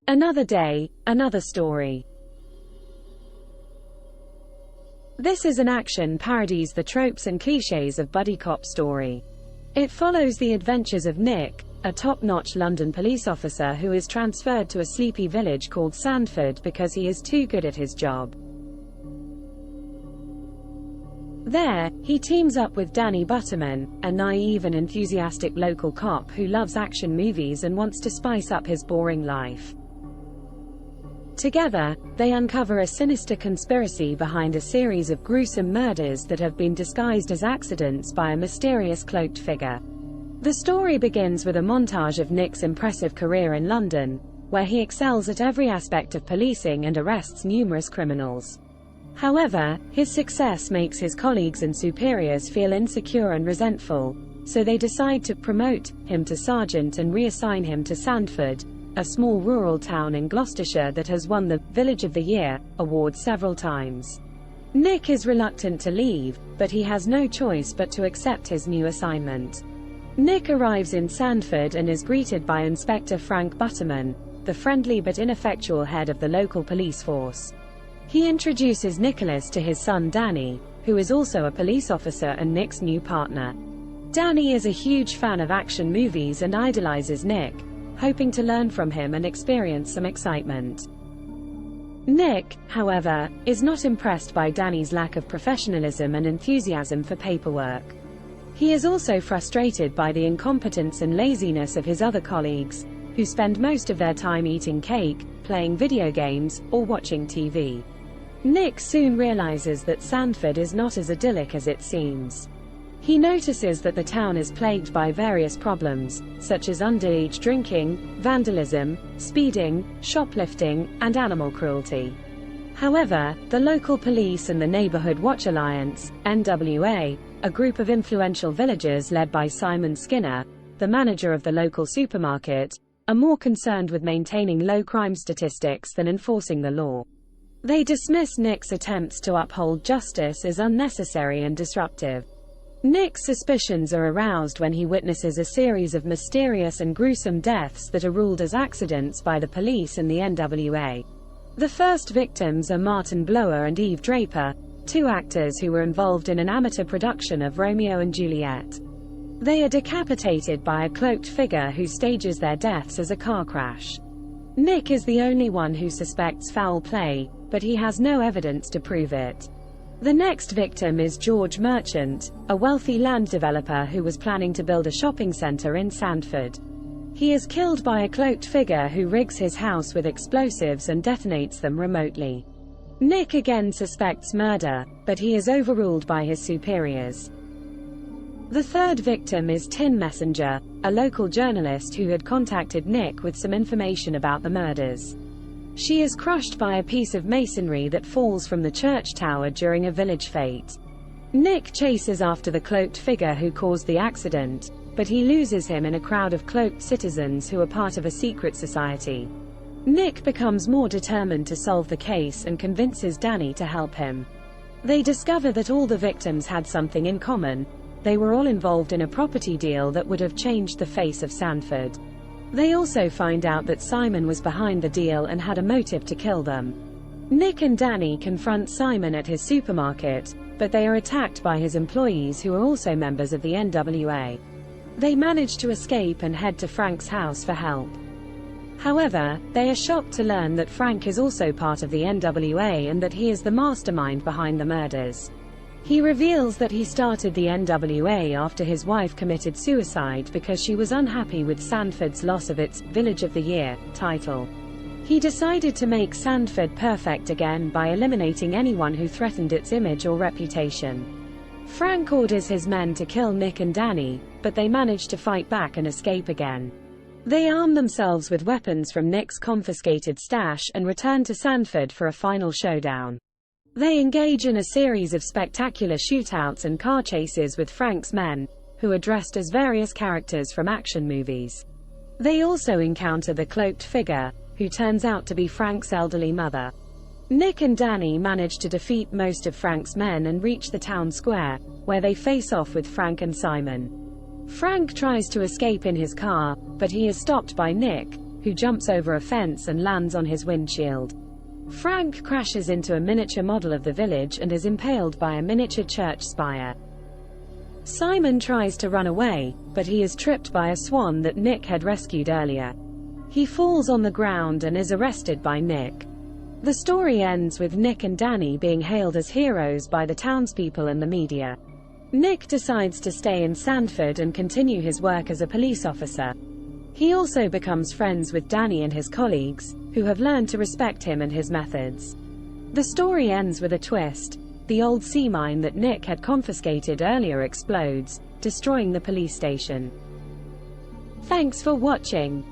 Another day, another story. This is an action parodies the tropes and clichés of buddy cop story. It follows the adventures of Nick, a top-notch London police officer who is transferred to a sleepy village called Sandford because he is too good at his job. There, he teams up with Danny Butterman, a naive and enthusiastic local cop who loves action movies and wants to spice up his boring life. Together, they uncover a sinister conspiracy behind a series of gruesome murders that have been disguised as accidents by a mysterious cloaked figure. The story begins with a montage of Nick's impressive career in London, where he excels at every aspect of policing and arrests numerous criminals. However, his success makes his colleagues and superiors feel insecure and resentful, so they decide to promote him to sergeant and reassign him to Sandford, a small rural town in Gloucestershire that has won the Village of the Year award several times. Nick is reluctant to leave, but he has no choice but to accept his new assignment. Nick arrives in Sandford and is greeted by Inspector Frank Butterman, the friendly but ineffectual head of the local police force. He introduces Nicholas to his son Danny, who is also a police officer and Nick's new partner. Danny is a huge fan of action movies and idolizes Nick, hoping to learn from him and experience some excitement. Nick, however, is not impressed by Danny's lack of professionalism and enthusiasm for paperwork. He is also frustrated by the incompetence and laziness of his other colleagues, who spend most of their time eating cake, playing video games, or watching TV. Nick soon realizes that Sandford is not as idyllic as it seems. He notices that the town is plagued by various problems, such as underage drinking, vandalism, speeding, shoplifting, and animal cruelty. However, the local police and the Neighborhood Watch Alliance, NWA, a group of influential villagers led by Simon Skinner, the manager of the local supermarket, are more concerned with maintaining low crime statistics than enforcing the law. They dismiss Nick's attempts to uphold justice as unnecessary and disruptive. Nick's suspicions are aroused when he witnesses a series of mysterious and gruesome deaths that are ruled as accidents by the police and the NWA. The first victims are Martin Blower and Eve Draper, two actors who were involved in an amateur production of Romeo and Juliet. They are decapitated by a cloaked figure who stages their deaths as a car crash. Nick is the only one who suspects foul play, but he has no evidence to prove it. The next victim is George Merchant, a wealthy land developer who was planning to build a shopping center in Sandford. He is killed by a cloaked figure who rigs his house with explosives and detonates them remotely. Nick again suspects murder, but he is overruled by his superiors. The third victim is Tin Messenger, a local journalist who had contacted Nick with some information about the murders. She is crushed by a piece of masonry that falls from the church tower during a village fete. Nick chases after the cloaked figure who caused the accident, but he loses him in a crowd of cloaked citizens who are part of a secret society. Nick becomes more determined to solve the case and convinces Danny to help him. They discover that all the victims had something in common. They were all involved in a property deal that would have changed the face of Sandford. They also find out that Simon was behind the deal and had a motive to kill them. Nick and Danny confront Simon at his supermarket, but they are attacked by his employees who are also members of the NWA. They manage to escape and head to Frank's house for help. However, they are shocked to learn that Frank is also part of the NWA and that he is the mastermind behind the murders. He reveals that he started the NWA after his wife committed suicide because she was unhappy with Sandford's loss of its Village of the Year title. He decided to make Sandford perfect again by eliminating anyone who threatened its image or reputation. Frank orders his men to kill Nick and Danny, but they manage to fight back and escape again. They arm themselves with weapons from Nick's confiscated stash and return to Sandford for a final showdown. They engage in a series of spectacular shootouts and car chases with Frank's men, who are dressed as various characters from action movies. They also encounter the cloaked figure, who turns out to be Frank's elderly mother. Nick and Danny manage to defeat most of Frank's men and reach the town square, where they face off with Frank and Simon. Frank tries to escape in his car, but he is stopped by Nick, who jumps over a fence and lands on his windshield. Frank crashes into a miniature model of the village and is impaled by a miniature church spire. Simon tries to run away, but he is tripped by a swan that Nick had rescued earlier. He falls on the ground and is arrested by Nick. The story ends with Nick and Danny being hailed as heroes by the townspeople and the media. Nick decides to stay in Sandford and continue his work as a police officer. He also becomes friends with Danny and his colleagues, who have learned to respect him and his methods. The story ends with a twist. The old sea mine that Nick had confiscated earlier explodes, destroying the police station. Thanks for watching.